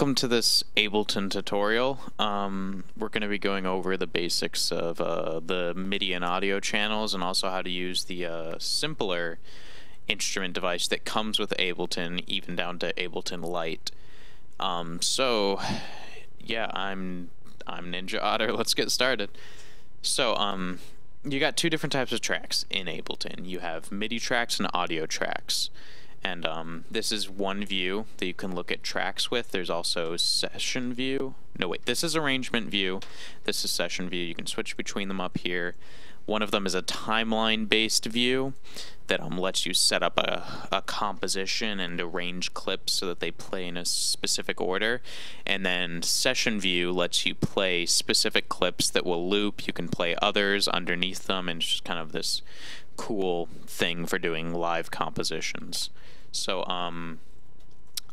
welcome to this Ableton tutorial. We're going to be going over the basics of the MIDI and audio channels, and also how to use the simpler instrument device that comes with Ableton, even down to Ableton Lite. So yeah, I'm Ninja Otter. Let's get started. So you got two different types of tracks in Ableton. You have MIDI tracks and audio tracks. And this is one view that you can look at tracks with. There's also session view. No, wait, this is arrangement view. This is session view. You can switch between them up here. One of them is a timeline-based view that lets you set up a composition and arrange clips so that they play in a specific order. And then session view lets you play specific clips that will loop. You can play others underneath them, and it's just kind of this cool thing for doing live compositions. So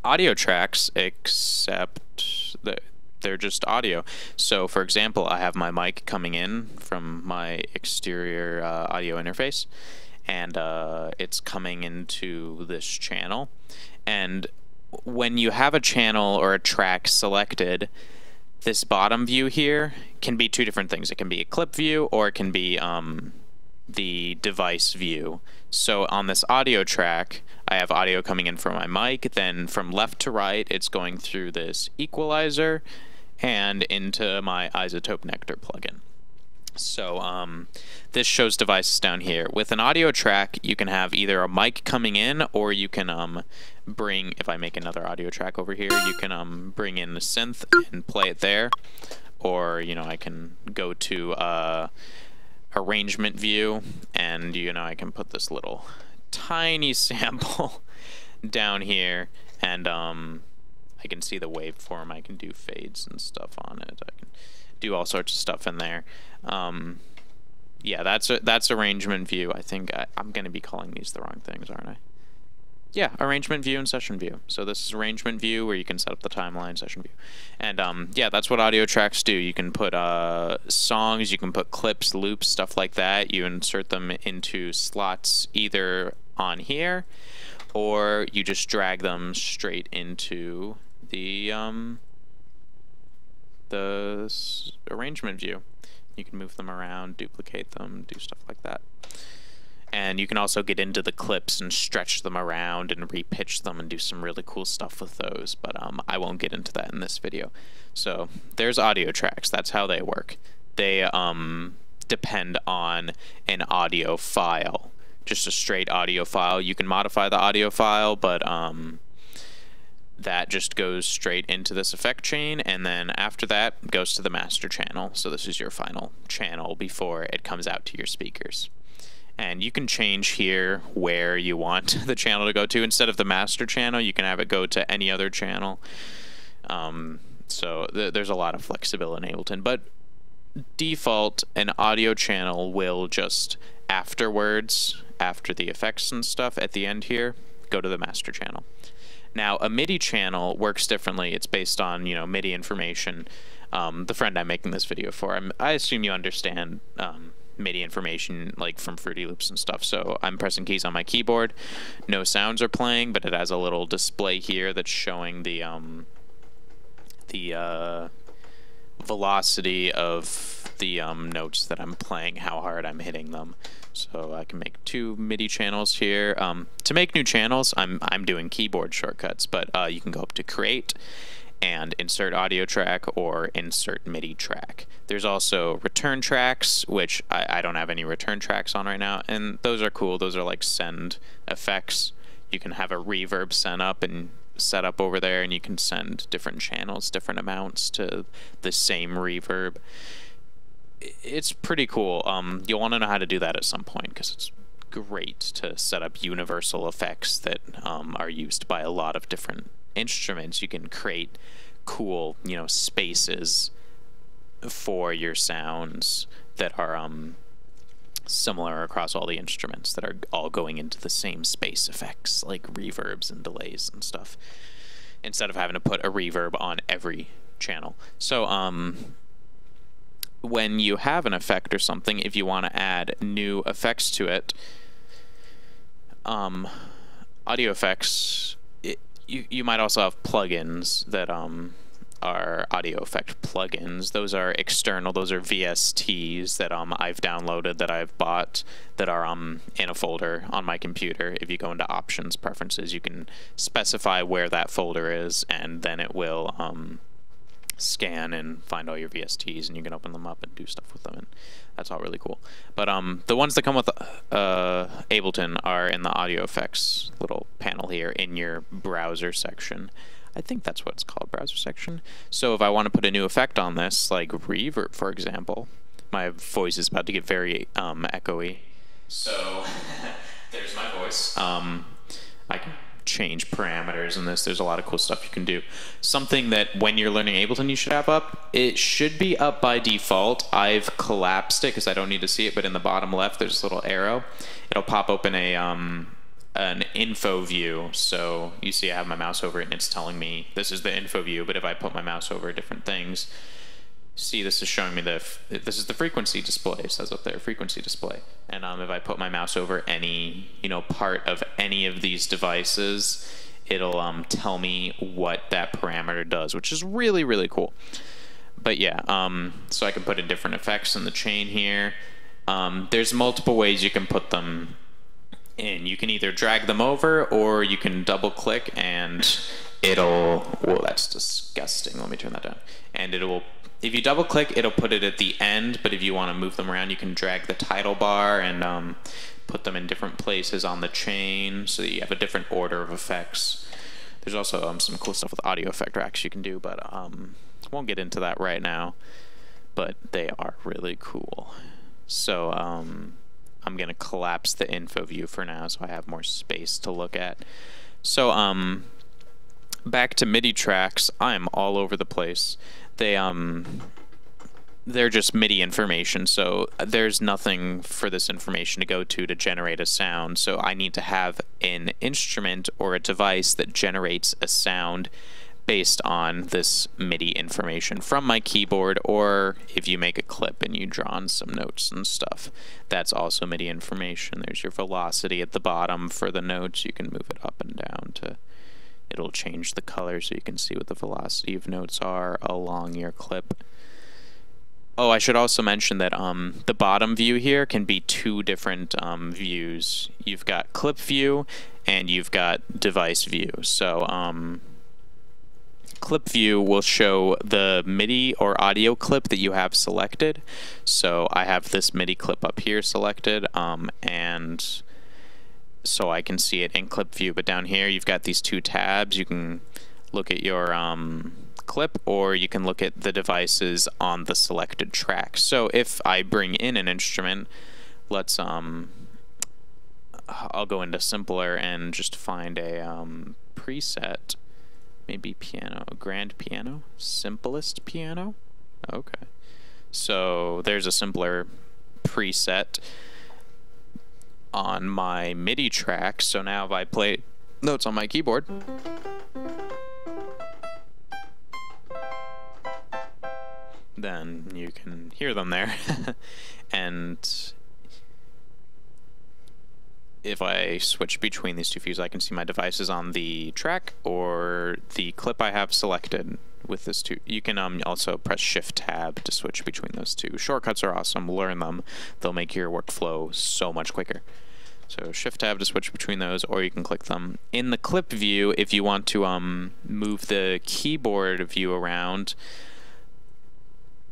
audio tracks, except that they're just audio. So for example, I have my mic coming in from my exterior audio interface, and it's coming into this channel. And when you have a channel or a track selected, this bottom view here can be two different things. It can be a clip view, or it can be the device view. So on this audio track, I have audio coming in from my mic, then from left to right it's going through this equalizer and into my isotope nectar plugin. So this shows devices down here. With an audio track, you can have either a mic coming in, or you can bring, if I make another audio track over here, you can bring in the synth and play it there. Or, you know, I can go to arrangement view, and I can put this little tiny sample down here, and I can see the waveform. I can do fades and stuff on it. I can do all sorts of stuff in there. Yeah, that's arrangement view. I think I'm going to be calling these the wrong things, aren't I? Yeah, arrangement view and session view. So this is arrangement view, where you can set up the timeline, session view. And yeah, that's what audio tracks do. You can put songs, you can put clips, loops, stuff like that. You insert them into slots either on here, or you just drag them straight into the arrangement view. You can move them around, duplicate them, do stuff like that. And you can also get into the clips and stretch them around and repitch them and do some really cool stuff with those, but I won't get into that in this video. So there's audio tracks. That's how they work. They depend on an audio file, just a straight audio file. You can modify the audio file, but that just goes straight into this effect chain, and then after that goes to the master channel. So this is your final channel before it comes out to your speakers. And you can change here where you want the channel to go to. Instead of the master channel, you can have it go to any other channel. So there's a lot of flexibility in Ableton. But default, an audio channel will just afterwards, after the effects and stuff at the end here, go to the master channel. Now, a MIDI channel works differently. It's based on, MIDI information. The friend I'm making this video for, I assume you understand MIDI information, like from Fruity Loops and stuff. So I'm pressing keys on my keyboard. No sounds are playing, but it has a little display here that's showing the velocity of the notes that I'm playing, how hard I'm hitting them. So I can make two MIDI channels here. To make new channels, I'm doing keyboard shortcuts, but you can go up to Create and insert audio track, or insert MIDI track. There's also return tracks, which I don't have any return tracks on right now, and those are cool. Those are like send effects. You can have a reverb set up over there, and you can send different channels, different amounts to the same reverb. It's pretty cool. You'll want to know how to do that at some point, because it's great to set up universal effects that are used by a lot of different instruments. You can create cool, spaces for your sounds that are similar across all the instruments, that are all going into the same space effects, like reverbs and delays and stuff, instead of having to put a reverb on every channel. So when you have an effect or something, if you want to add new effects to it, audio effects, you might also have plugins that are audio effect plugins. Those are external. Those are VSTs that I've downloaded, that I've bought, that are in a folder on my computer. If you go into options preferences, you can specify where that folder is, and then it will scan and find all your VSTs, and you can open them up and do stuff with them, and that's all really cool. But the ones that come with Ableton are in the audio effects little panel here in your browser section. I think that's what it's called, browser section. So if I want to put a new effect on this, like reverb, for example, my voice is about to get very echoey. So there's my voice. I can change parameters in this. There's a lot of cool stuff you can do. Something that when you're learning Ableton you should have up, it should be up by default. I've collapsed it because I don't need to see it, but in the bottom left there's a little arrow. It'll pop open a an info view. So you see I have my mouse over it and it's telling me this is the info view, but if I put my mouse over different things, see, this is showing me this is the frequency display. It says up there, frequency display. And if I put my mouse over any, part of any of these devices, it'll tell me what that parameter does, which is really, really cool. But yeah, so I can put in different effects in the chain here. There's multiple ways you can put them in. You can either drag them over, or you can double click and it'll, whoa, that's disgusting. Let me turn that down. And if you double click, it'll put it at the end, but if you want to move them around, you can drag the title bar and put them in different places on the chain so that you have a different order of effects. There's also some cool stuff with audio effect racks you can do, but won't get into that right now, but they are really cool. So I'm going to collapse the info view for now so I have more space to look at. So back to MIDI tracks, I'm all over the place. They're just MIDI information, so there's nothing for this information to go to generate a sound. So I need to have an instrument or a device that generates a sound based on this MIDI information from my keyboard, or if you make a clip and you draw on some notes and stuff, that's also MIDI information. There's your velocity at the bottom for the notes. You can move it up and down it'll change the color so you can see what the velocity of notes are along your clip. Oh, I should also mention that the bottom view here can be two different views. You've got clip view and you've got device view. So clip view will show the MIDI or audio clip that you have selected. So I have this MIDI clip up here selected, and so I can see it in clip view. But down here you've got these two tabs. You can look at your clip, or you can look at the devices on the selected track. So if I bring in an instrument, let's I'll go into simpler and just find a preset. Maybe piano, grand piano, simplest piano. Okay, so there's a simpler preset on my MIDI track. So now if I play notes on my keyboard, then you can hear them there. And if I switch between these two views, I can see my devices on the track or the clip I have selected with this two. You can also press Shift Tab to switch between those two. Shortcuts are awesome. Learn them. They'll make your workflow so much quicker. So Shift Tab to switch between those, or you can click them. In the clip view, if you want to move the keyboard view around,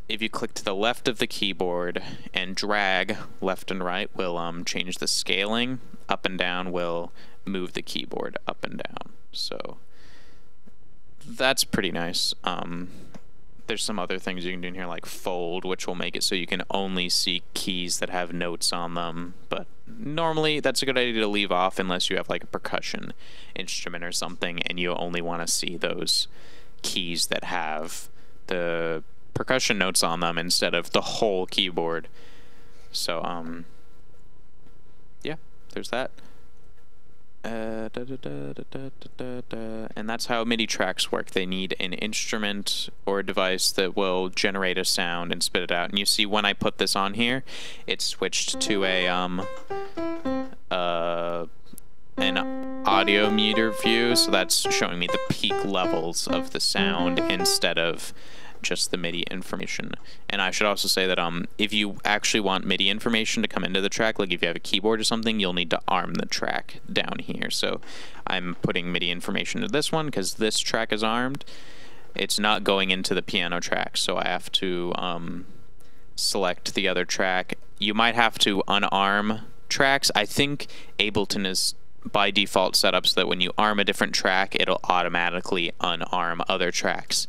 if you click to the left of the keyboard and drag left and right, will change the scaling. Up and down will move the keyboard up and down. So that's pretty nice. There's some other things you can do in here, like fold, which will make it so you can only see keys that have notes on them. But normally that's a good idea to leave off unless you have like a percussion instrument or something and you only want to see those keys that have the percussion notes on them instead of the whole keyboard. So yeah, there's that. And that's how MIDI tracks work. They need an instrument or a device that will generate a sound and spit it out. And you see when I put this on here, it switched to an Audiometer View, so that's showing me the peak levels of the sound instead of just the MIDI information. And I should also say that if you actually want MIDI information to come into the track, like if you have a keyboard or something, you'll need to arm the track down here. So I'm putting MIDI information to this one because this track is armed. It's not going into the piano track, so I have to select the other track. You might have to unarm tracks. I think Ableton is by default set up so that when you arm a different track, it'll automatically unarm other tracks.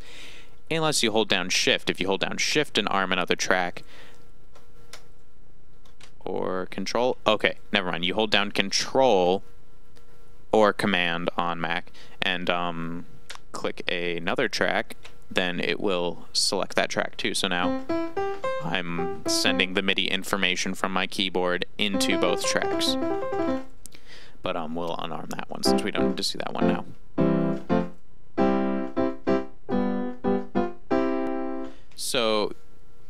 Unless you hold down Shift. If you hold down Shift and arm another track, or Control, okay, never mind. You hold down Control or Command on Mac and click another track, then it will select that track too. So now I'm sending the MIDI information from my keyboard into both tracks. But we'll unarm that one since we don't need to see that one now. So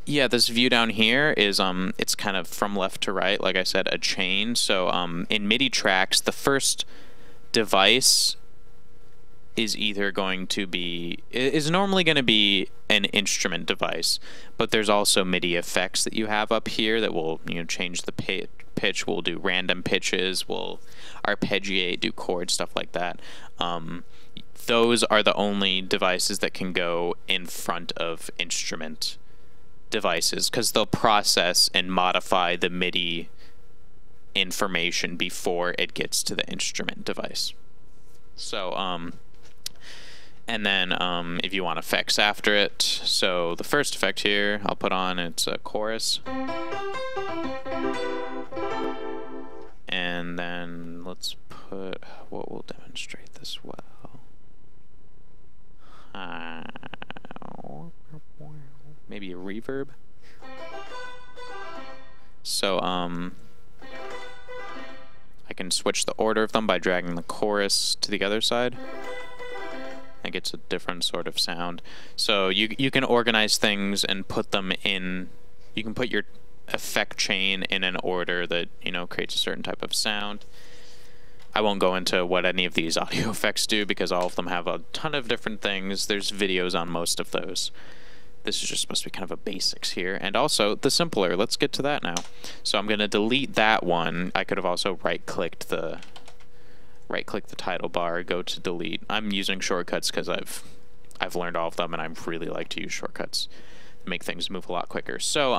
yeah, this view down here is it's kind of from left to right, like I said, a chain. So in MIDI Tracks, the first device is either going to be normally going to be an instrument device, but there's also MIDI effects that you have up here that will, you know, change the pitch. We'll do random pitches, we'll arpeggiate, do chords, stuff like that. Those are the only devices that can go in front of instrument devices because they'll process and modify the MIDI information before it gets to the instrument device. So and then if you want effects after it, so the first effect here I'll put on, it's a chorus. And then let's put what will demonstrate this well. Maybe a reverb. So I can switch the order of them by dragging the chorus to the other side. It gets a different sort of sound. So you can organize things and put them in. You can put your effect chain in an order that, you know, creates a certain type of sound. I won't go into what any of these audio effects do because all of them have a ton of different things. There's videos on most of those. This is just supposed to be kind of a basics here. And also the simpler. Let's get to that now. So I'm going to delete that one. I could have also right-click the title bar, go to delete. I'm using shortcuts because I've learned all of them and I really like to use shortcuts to make things move a lot quicker. So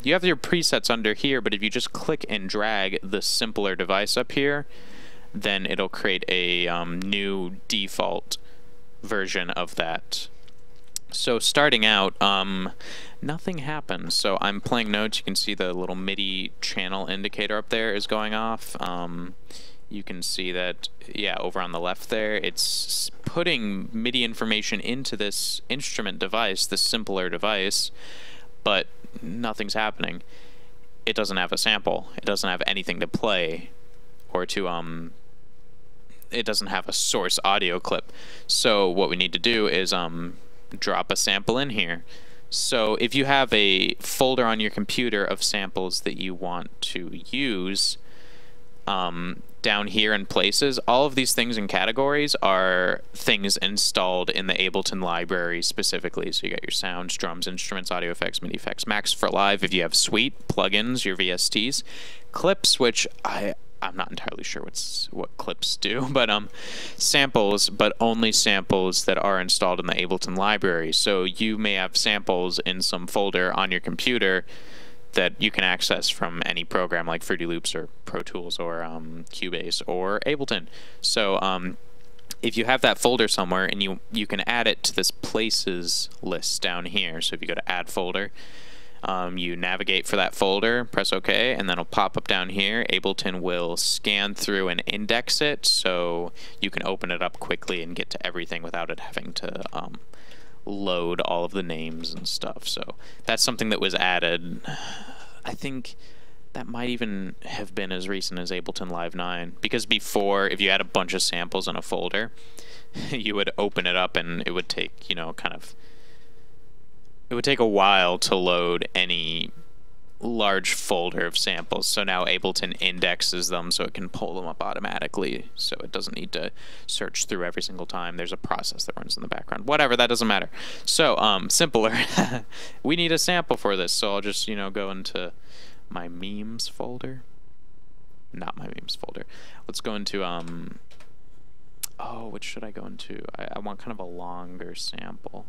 you have your presets under here, but if you just click and drag the simpler device up here, then it'll create a new default version of that. So starting out, nothing happens. So I'm playing notes. You can see the little MIDI channel indicator up there is going off. You can see that, yeah, over on the left there, it's putting MIDI information into this instrument device, this simpler device, but nothing's happening. It doesn't have a sample. It doesn't have anything to play or to it doesn't have a source audio clip. So what we need to do is drop a sample in here. So if you have a folder on your computer of samples that you want to use, down here in places, all of these things in categories are things installed in the Ableton library specifically. So you got your sounds, drums, instruments, audio effects, MIDI effects, Max for Live if you have Suite, plugins, your VSTs, clips, which I'm not entirely sure what clips do, but samples, but only samples that are installed in the Ableton library. So you may have samples in some folder on your computer that you can access from any program like Fruity Loops or Pro Tools or Cubase or Ableton. So if you have that folder somewhere and you can add it to this places list down here. So if you go to add folder, you navigate for that folder, press OK, and then it'll pop up down here. Ableton will scan through and index it so you can open it up quickly and get to everything without it having to load all of the names and stuff. So that's something that was added. I think that might even have been as recent as Ableton Live 9, because before, if you had a bunch of samples in a folder, you would open it up and it would take, you know, it would take a while to load any large folder of samples. So now Ableton indexes them so it can pull them up automatically, so it doesn't need to search through every single time. There's a process that runs in the background. Whatever, that doesn't matter. So simpler. We need a sample for this, so I'll just, you know, go into my memes folder. Not my memes folder. Let's go into oh, which should I go into? I want kind of a longer sample.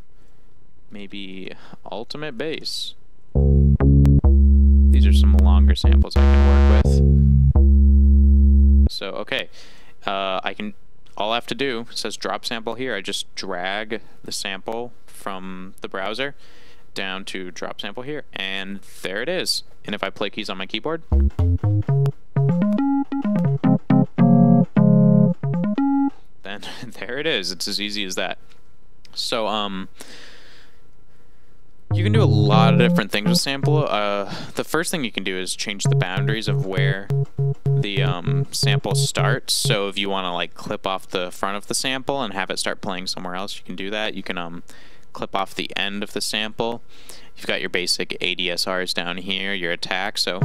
Maybe Ultimate Bass. These are some longer samples I can work with. So, okay. All I have to do, it says drop sample here, I just drag the sample from the browser down to drop sample here, and there it is. And if I play keys on my keyboard, then there it is. It's as easy as that. So, you can do a lot of different things with sample. The first thing you can do is change the boundaries of where the sample starts. So if you want to like clip off the front of the sample and have it start playing somewhere else, you can do that. You can clip off the end of the sample. You've got your basic ADSRs down here, your attack, so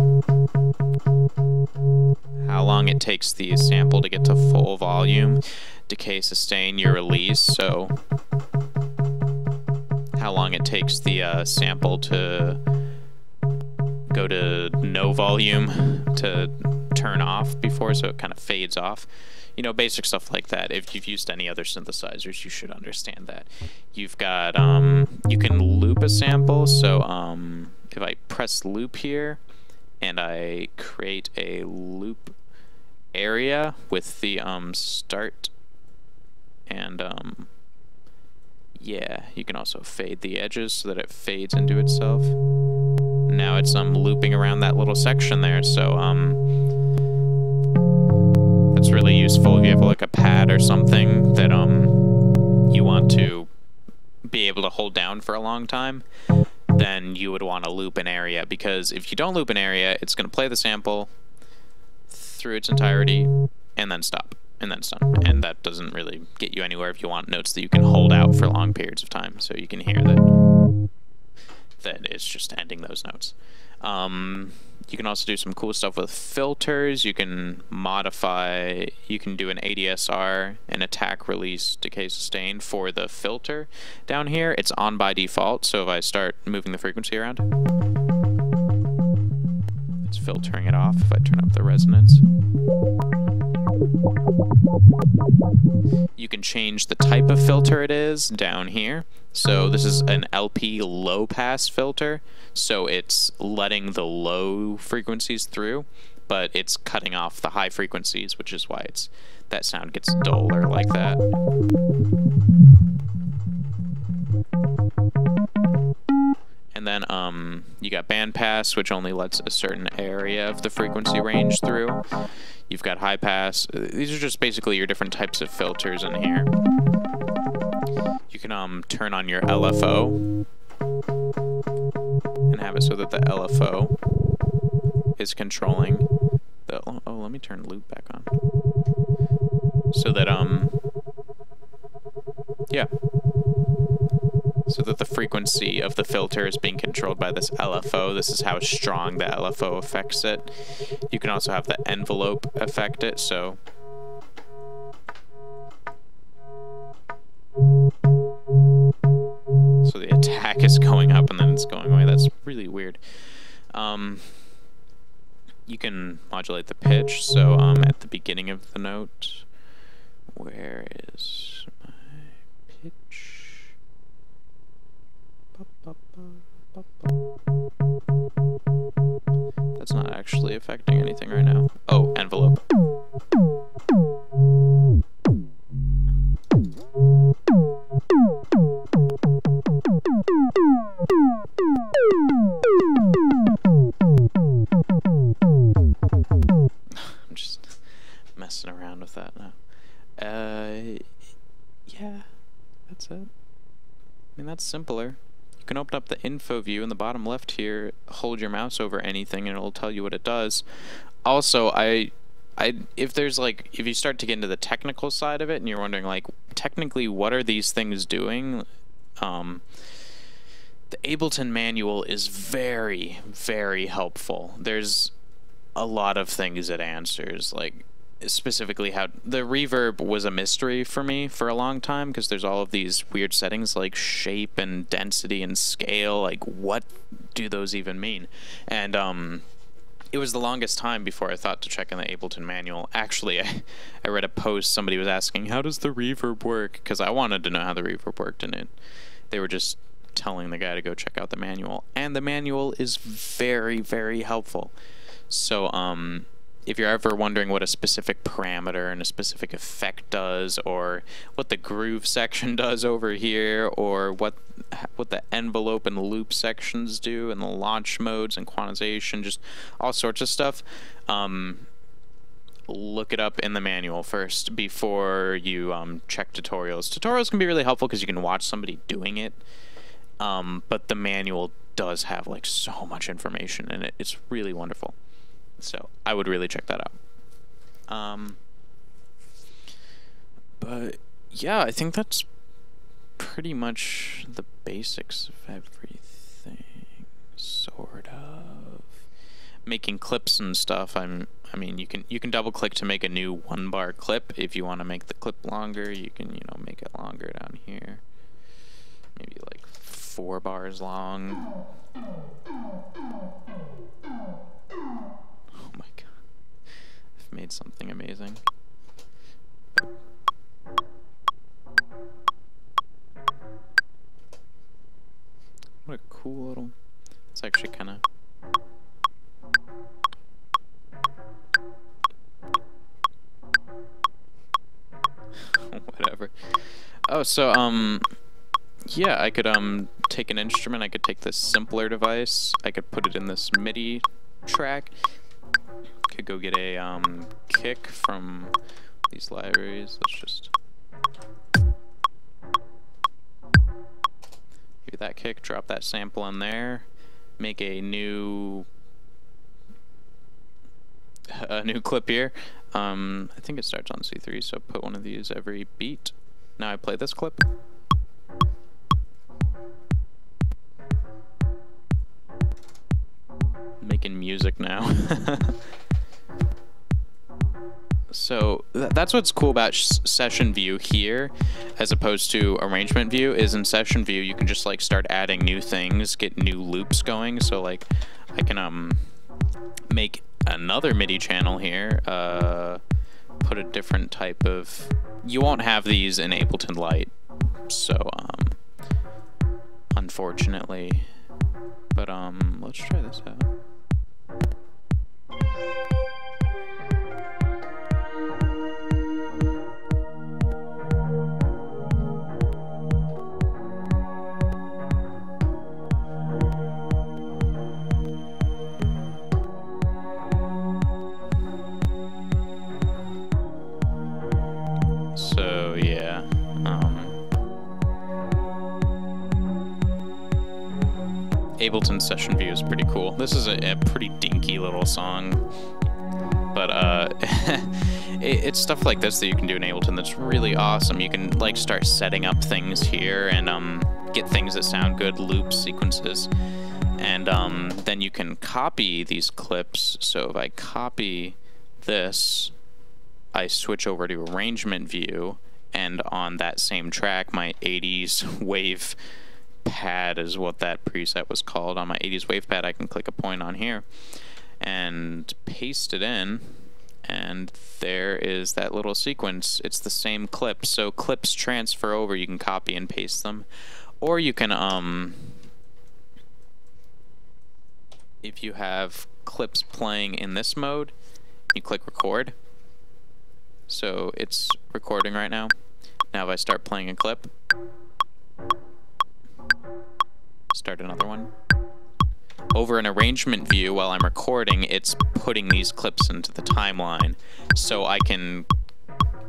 how long it takes the sample to get to full volume, decay, sustain, your release, so how long it takes the sample to go to no volume to turn off before, so it kind of fades off. You know, basic stuff like that. If you've used any other synthesizers, you should understand that. You've got, you can loop a sample, so if I press loop here, and I create a loop area with the start, and yeah, you can also fade the edges so that it fades into itself. Now it's looping around that little section there, so that's really useful if you have like a pad or something that you want to be able to hold down for a long time. Then you would want to loop an area, because if you don't loop an area, it's going to play the sample through its entirety and then stop, and then it's done. And that doesn't really get you anywhere if you want notes that you can hold out for long periods of time, so you can hear that it's just ending those notes. You can also do some cool stuff with filters. You can modify, you can do an ADSR, an attack, release, decay, sustain for the filter down here. It's on by default, so if I start moving the frequency around, it's filtering it off. If I turn up the resonance, you can change the type of filter it is down here. So this is an LP low pass filter, so it's letting the low frequencies through, but it's cutting off the high frequencies, which is why that sound gets duller like that. And then you got band pass, which only lets a certain area of the frequency range through. You've got high pass. These are just basically your different types of filters in here. You can turn on your LFO and have it so that the LFO is controlling the, oh, let me turn loop back on. So that, yeah. So that the frequency of the filter is being controlled by this LFO. This is how strong the LFO affects it. You can also have the envelope affect it, so the attack is going up and then it's going away. That's really weird. You can modulate the pitch, so at the beginning of the note, where is my pitch? That's not actually affecting anything right now. Oh, envelope. I'm just messing around with that now. Yeah, that's it. I mean, that's simpler. You can open up the info view in the bottom left here, hold your mouse over anything, and it'll tell you what it does. Also, if you start to get into the technical side of it and you're wondering, like, technically what are these things doing? The Ableton Manual is very, very helpful. There's a lot of things it answers, like specifically how the reverb was a mystery for me for a long time, because there's all of these weird settings like shape and density and scale. Like, what do those even mean? And it was the longest time before I thought to check in the Ableton Manual. Actually, I read a post, somebody was asking, how does the reverb work? Because I wanted to know how the reverb worked, and they were just telling the guy to go check out the manual. And the manual is very, very helpful. So, if you're ever wondering what a specific parameter and a specific effect does, or what the groove section does over here, or what the envelope and loop sections do, and the launch modes and quantization, just all sorts of stuff, look it up in the manual first before you check tutorials. Tutorials can be really helpful because you can watch somebody doing it, but the manual does have like so much information in it. It's really wonderful. So I would really check that out. But yeah, I think that's pretty much the basics of everything, sort of. Making clips and stuff. I mean, you can double click to make a new 1-bar clip. If you want to make the clip longer, you can, make it longer down here. Maybe like 4 bars long. Oh my god. I've made something amazing. What a cool little... It's actually kind of... Whatever. Oh, so, yeah, I could, take an instrument. I could take this simpler device. I could put it in this MIDI track. Could go get a kick from these libraries. Let's just give that kick, drop that sample in there, make a new clip here. I think it starts on C3, so put one of these every beat. Now I play this clip. Making music now. So that's what's cool about session view here, as opposed to arrangement view, is in session view you can just like start adding new things, get new loops going. So like I can make another MIDI channel here, put a different type of... You won't have these in Ableton Lite, so unfortunately, but let's try this out. So yeah, Ableton Session View is pretty cool. This is a pretty dinky little song, but it's stuff like this that you can do in Ableton that's really awesome. You can like start setting up things here and get things that sound good, loops, sequences, and then you can copy these clips. So if I copy this, I switch over to arrangement view, and on that same track, my 80s wave pad is what that preset was called. On my 80s wave pad, I can click a point on here and paste it in, and there is that little sequence. It's the same clip. So clips transfer over. You can copy and paste them, or you can if you have clips playing in this mode, you click record. So it's recording right now. Now if I start playing a clip, start another one. Over an arrangement view, while I'm recording, it's putting these clips into the timeline. So I can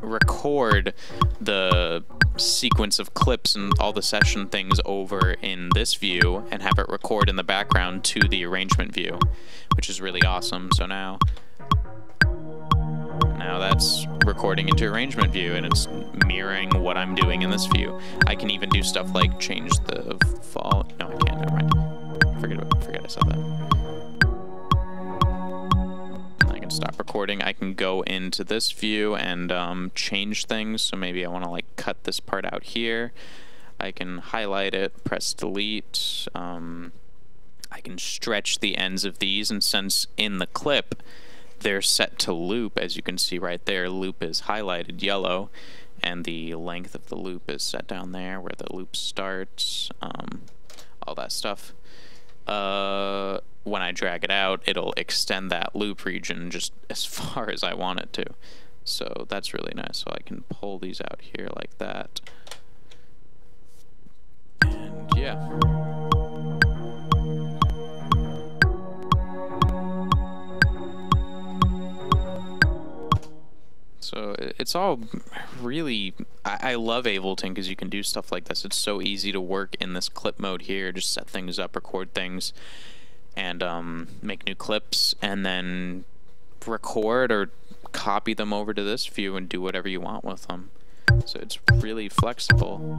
record the sequence of clips and all the session things over in this view and have it record in the background to the arrangement view, which is really awesome. So now that's recording into arrangement view, and it's mirroring what I'm doing in this view. I can even do stuff like change the volume. No, I can't. Never mind. recording, I can go into this view and change things. So maybe I want to like cut this part out here. I can highlight it, press delete. I can stretch the ends of these, and since in the clip they're set to loop, as you can see right there, loop is highlighted yellow, and the length of the loop is set down there where the loop starts, all that stuff. When I drag it out, it'll extend that loop region just as far as I want it to. So that's really nice. So I can pull these out here like that. And yeah. So it's all really, I love Ableton because you can do stuff like this. It's so easy to work in this clip mode here, just set things up, record things, and make new clips, and then record or copy them over to this view and do whatever you want with them. So it's really flexible.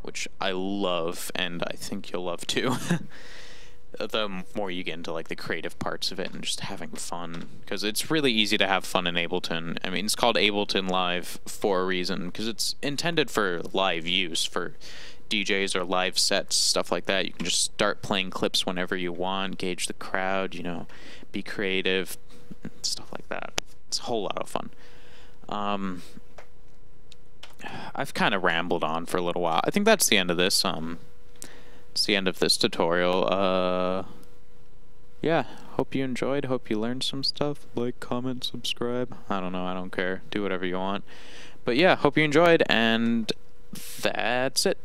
Which I love, and I think you'll love too. The more you get into like the creative parts of it and just having fun, because it's really easy to have fun in Ableton. I mean, it's called Ableton Live for a reason, because it's intended for live use for DJs or live sets, stuff like that. You can just start playing clips whenever you want, gauge the crowd, you know, be creative, stuff like that. It's a whole lot of fun. I've kind of rambled on for a little while. I think that's the end of this. It's the end of this tutorial. Yeah, hope you enjoyed, hope you learned some stuff. Like, comment, subscribe. I don't know, I don't care. Do whatever you want. But yeah, hope you enjoyed, and that's it.